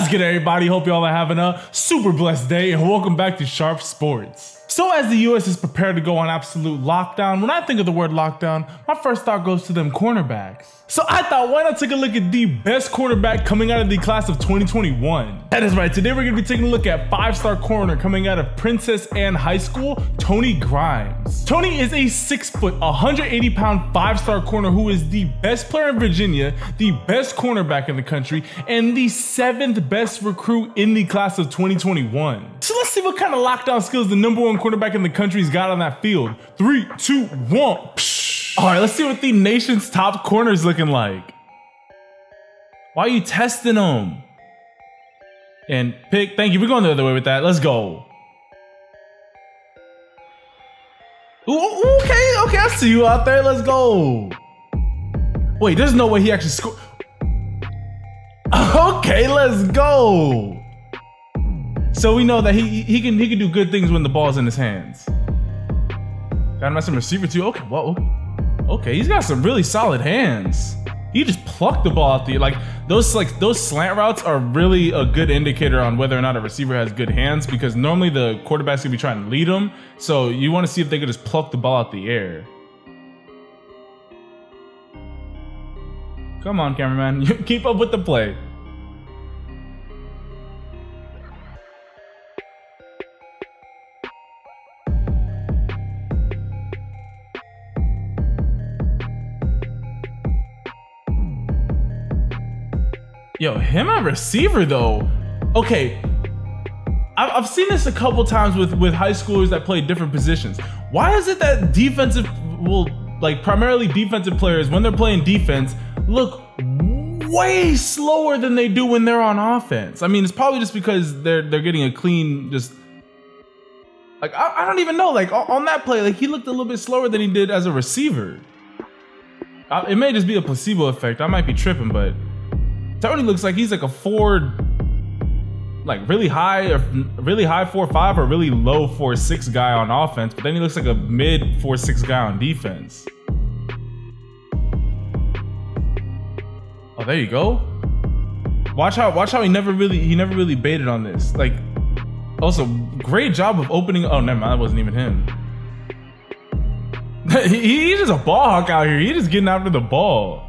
good, everybody? Hope y'all are having a super blessed day, and welcome back to Sharpe Sports. So as the US is prepared to go on absolute lockdown, when I think of the word lockdown, my first thought goes to them cornerbacks. So I thought, why not take a look at the best cornerback coming out of the class of 2021? That is right, today we're gonna be taking a look at 5-star corner coming out of Princess Anne High School, Tony Grimes. Tony is a 6 foot, 180 pound 5-star corner who is the best player in Virginia, the best cornerback in the country, and the 7th best recruit in the class of 2021. So let's see what kind of lockdown skills the #1 cornerback in the country's got on that field. 3, 2, 1. All right, let's see what the nation's top corner is looking like. Why are you testing them? And pick, thank you, we're going the other way with that. Let's go. Ooh, okay, I see you out there, let's go. Wait, there's no way he actually scored. Okay, let's go. So we know that he can do good things when the ball's in his hands. Got him as some receiver too. Okay, whoa. Okay, he's got some really solid hands. He just plucked the ball out the those slant routes are really a good indicator on whether or not a receiver has good hands, because normally the quarterback's gonna be trying to lead them. So you want to see if they could just pluck the ball out the air. Come on, cameraman, you keep up with the play. Yo, him a receiver though. Okay, I've seen this a couple times with high schoolers that play different positions. Why is it that primarily defensive players, when they're playing defense, look way slower than they do when they're on offense? I mean, it's probably just because they're getting a clean, just like I don't even know. Like on that play, he looked a little bit slower than he did as a receiver. It may just be a placebo effect. I might be tripping, but Tony looks like he's like a 4, really high 4.5 or really low 4.6 guy on offense, but then he looks like a mid 4.6 guy on defense. Oh, there you go. Watch how he never really baited on this. Also, great job of opening. Oh, never mind, that wasn't even him. He's just a ball hawk out here. He's just getting after the ball.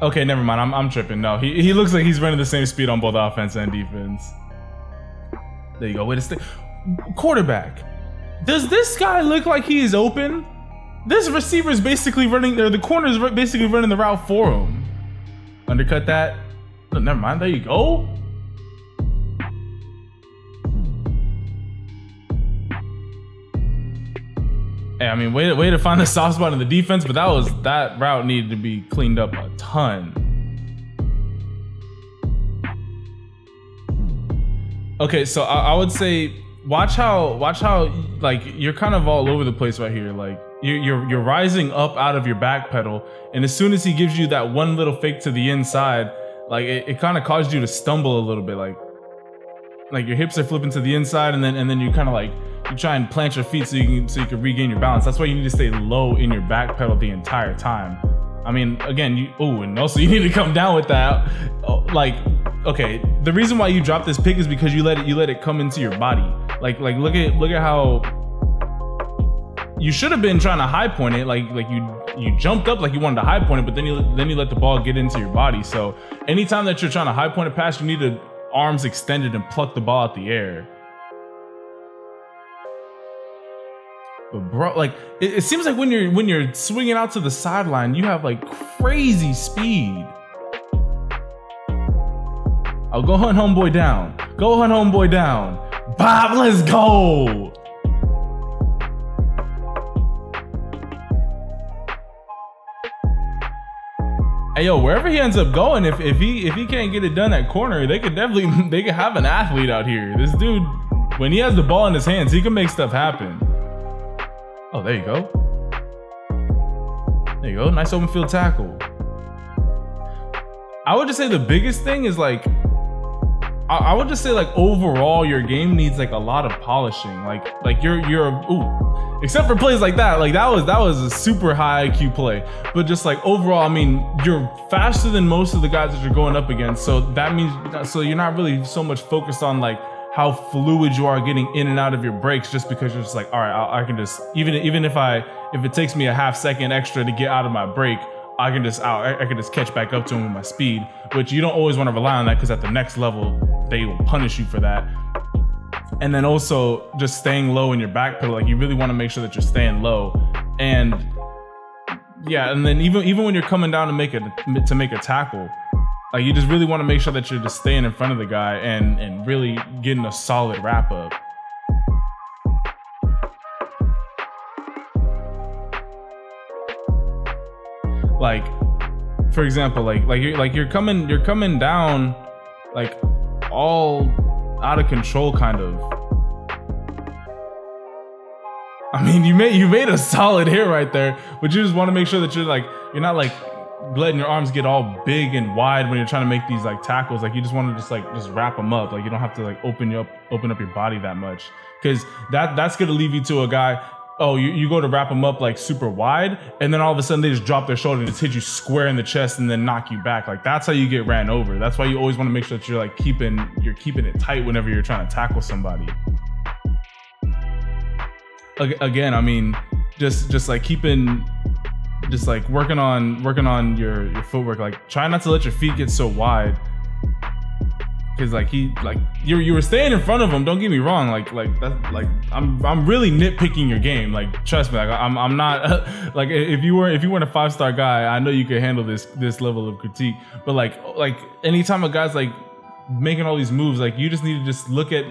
Okay, never mind. I'm tripping. No, he looks like he's running the same speed on both offense and defense. There you go. Wait a second. Quarterback. Does this guy look like he is open? This receiver is basically running, or the corner is basically running the route for him. Undercut that. Oh, never mind. There you go. Hey, I mean, way to find the soft spot in the defense, but that route needed to be cleaned up a ton. Okay, so I would say watch how you're kind of all over the place right here. Like you're rising up out of your back pedal, and as soon as he gives you that one little fake to the inside, it kind of caused you to stumble a little bit. Like your hips are flipping to the inside, and then you kind of you try and plant your feet so you can regain your balance. That's why you need to stay low in your back pedal the entire time. I mean, again, and also you need to come down with that. Okay, the reason why you drop this pick is because you let it come into your body. Like look at how you should have been trying to high point it. Like you jumped up like you wanted to high point it, but then you let the ball get into your body. So anytime that you're trying to high point a pass, you need to arms extended and pluck the ball out the air. But bro, it seems like when you're swinging out to the sideline, you have crazy speed. Oh, go hunt homeboy down. Go hunt homeboy down. Bob, let's go. Hey yo, wherever he ends up going, if he can't get it done at corner, they could have an athlete out here. This dude, when he has the ball in his hands, he can make stuff happen. Oh, there you go. There you go. Nice open field tackle. I would just say the biggest thing is I would just say overall your game needs a lot of polishing. You're Except for plays like that. Like that was a super high IQ play. But just like overall, I mean, you're faster than most of the guys that you're going up against. So that means, so you're not really so much focused on like how fluid you are getting in and out of your breaks, just because you're just like, all right, I can just, even if it takes me a half second extra to get out of my break, I can just catch back up to him with my speed, which you don't always want to rely on that, because at the next level, they will punish you for that. And then also just staying low in your back pedal. Like you really want to make sure that you're staying low. And yeah, and then even when you're coming down to make a tackle, like you just really want to make sure that you're just staying in front of the guy and really getting a solid wrap up. Like, for example, you're coming down like all out of control kind of. I mean, you made a solid hit right there, but you just want to make sure that you're not like letting your arms get all big and wide when you're trying to make these like tackles. Like you just want to just wrap them up. Like you don't have to like open up your body that much, because that's gonna leave you to a guy. Oh, you go to wrap them up like super wide, and then all of a sudden they just drop their shoulder and just hit you square in the chest and then knock you back. Like that's how you get ran over. That's why you always want to make sure that you're like keeping it tight whenever you're trying to tackle somebody. Again, I mean, just like working on your footwork. Like try not to let your feet get so wide, because you were staying in front of him. Don't get me wrong. I'm really nitpicking your game. Like trust me. Like I'm not like if you weren't a 5-star guy, I know you could handle this level of critique. But like anytime a guy's like making all these moves, like you just need to just look at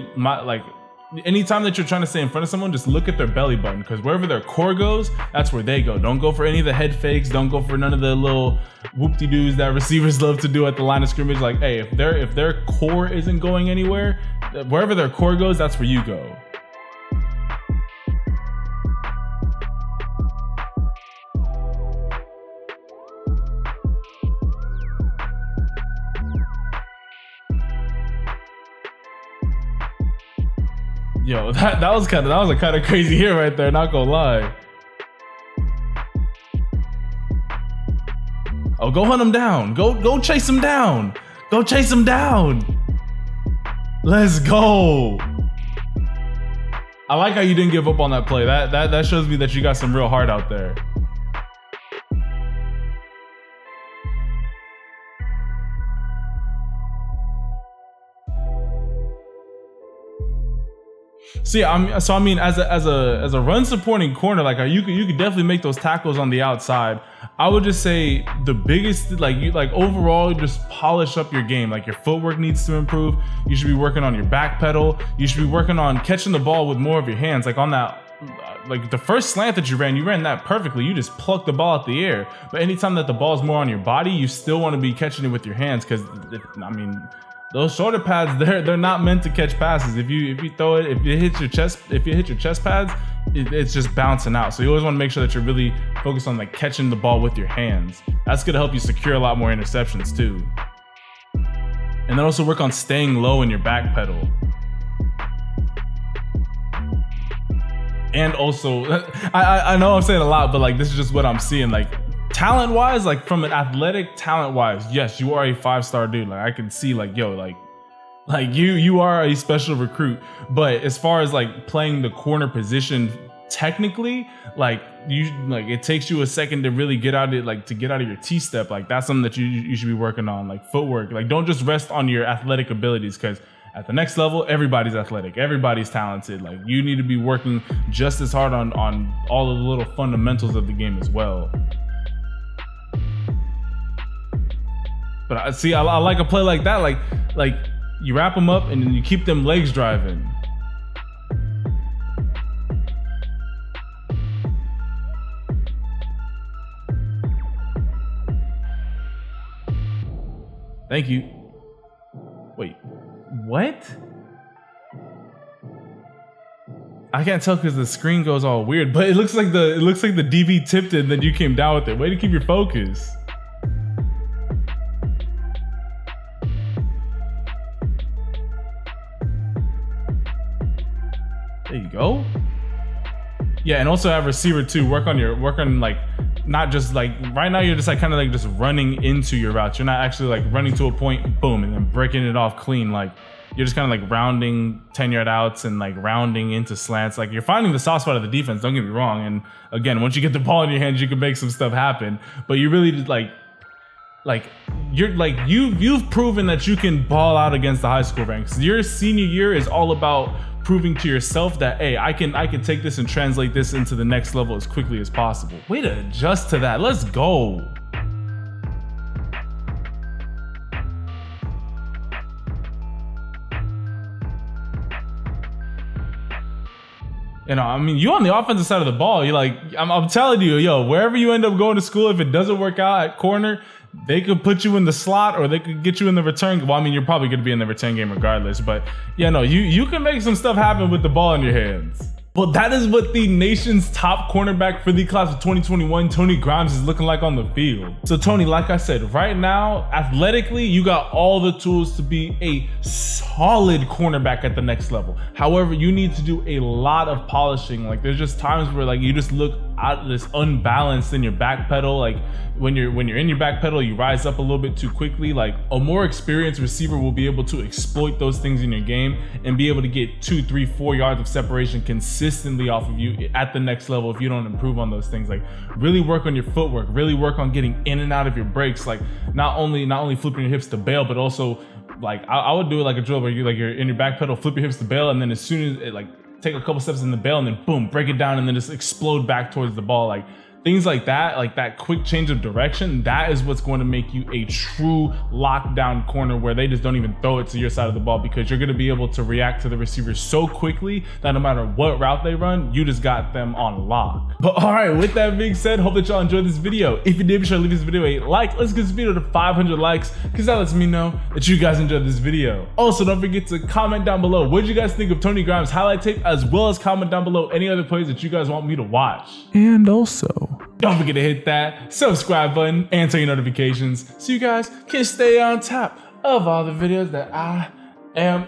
anytime that you're trying to stay in front of someone, just look at their belly button, because wherever their core goes, that's where they go. Don't go for any of the head fakes. Don't go for none of the little whoop-de-doos that receivers love to do at the line of scrimmage. Like, hey, if their core isn't going anywhere, wherever their core goes, that's where you go. Yo, that was a kind of crazy hit right there, not gonna lie. Oh, go hunt him down. Go chase him down. Go chase him down. Let's go. I like how you didn't give up on that play. That shows me that you got some real heart out there. See, I mean, as a run supporting corner, like you could definitely make those tackles on the outside. I would just say the biggest, overall, just polish up your game. Like your footwork needs to improve. You should be working on your back pedal. You should be working on catching the ball with more of your hands. Like on that, like the first slant that you ran that perfectly. You just plucked the ball out the air. But anytime that the ball's more on your body, you still want to be catching it with your hands, because I mean, those shoulder pads, they're not meant to catch passes. If you throw it, if you hit your chest pads, it's just bouncing out. So you always want to make sure that you're really focused on like catching the ball with your hands. That's gonna help you secure a lot more interceptions too. And then also work on staying low in your back pedal. And also, I know I'm saying a lot, but like this is just what I'm seeing. Like talent wise, like from an athletic talent wise, yes, you are a 5-star dude. Like I can see like, yo, like you are a special recruit. But as far as like playing the corner position technically, like it takes you a second to really get out of your T-step. Like that's something that you should be working on, like footwork. Like don't just rest on your athletic abilities, because at the next level, everybody's athletic, everybody's talented. Like you need to be working just as hard on all of the little fundamentals of the game as well. But I see, I like a play like that. Like you wrap them up and then you keep them legs driving. Thank you. Wait, what? I can't tell because the screen goes all weird, but it looks like the DB tipped it and then you came down with it. Way to keep your focus. There you go. Yeah, and also have receiver too. Work on like, not just like, right now you're just like kind of like just running into your routes. You're not actually like running to a point, boom, and then breaking it off clean. Like you're just kind of like rounding 10-yard outs and like rounding into slants. Like you're finding the soft spot of the defense, don't get me wrong. And again, once you get the ball in your hands, you can make some stuff happen. But you really just you've proven that you can ball out against the high school ranks. Your senior year is all about proving to yourself that, hey, I can take this and translate this into the next level as quickly as possible. Way to adjust to that. Let's go. You know, I mean, you on the offensive side of the ball, you're like, I'm telling you, yo, wherever you end up going to school, if it doesn't work out at corner, they could put you in the slot or they could get you in the return. Well, I mean, you're probably going to be in the return game regardless, but yeah, no, you can make some stuff happen with the ball in your hands. Well, that is what the nation's top cornerback for the class of 2021, Tony Grimes, is looking like on the field. So Tony, like I said, right now, athletically, you got all the tools to be a solid cornerback at the next level. However, you need to do a lot of polishing. Like there's just times where like you just look out this unbalanced in your back pedal. Like when you're in your back pedal, you rise up a little bit too quickly. Like a more experienced receiver will be able to exploit those things in your game and be able to get 2, 3, 4 yards of separation consistently off of you at the next level if you don't improve on those things. Like really work on your footwork, really work on getting in and out of your breaks. Like not only flipping your hips to bail, but also like I would do it like a drill where you're in your back pedal, flip your hips to bail, and then as soon as it like take a couple steps in the bail and then boom, break it down and then just explode back towards the ball. Like things like that quick change of direction, that is what's going to make you a true lockdown corner where they just don't even throw it to your side of the ball, because you're going to be able to react to the receivers so quickly that no matter what route they run, you just got them on lock. But all right, with that being said, hope that y'all enjoyed this video. If you did, be sure to leave this video a like. Let's get this video to 500 likes, because that lets me know that you guys enjoyed this video. Also, don't forget to comment down below what did you guys think of Tony Grimes' highlight tape, as well as comment down below any other plays that you guys want me to watch. And also, don't forget to hit that subscribe button and turn your notifications so you guys can stay on top of all the videos that I am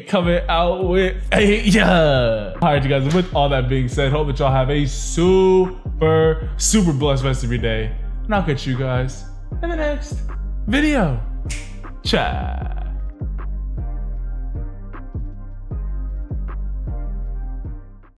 coming out with. Yeah. All right, you guys, with all that being said, hope that y'all have a super blessed rest of your day. And I'll catch you guys in the next video. Ciao.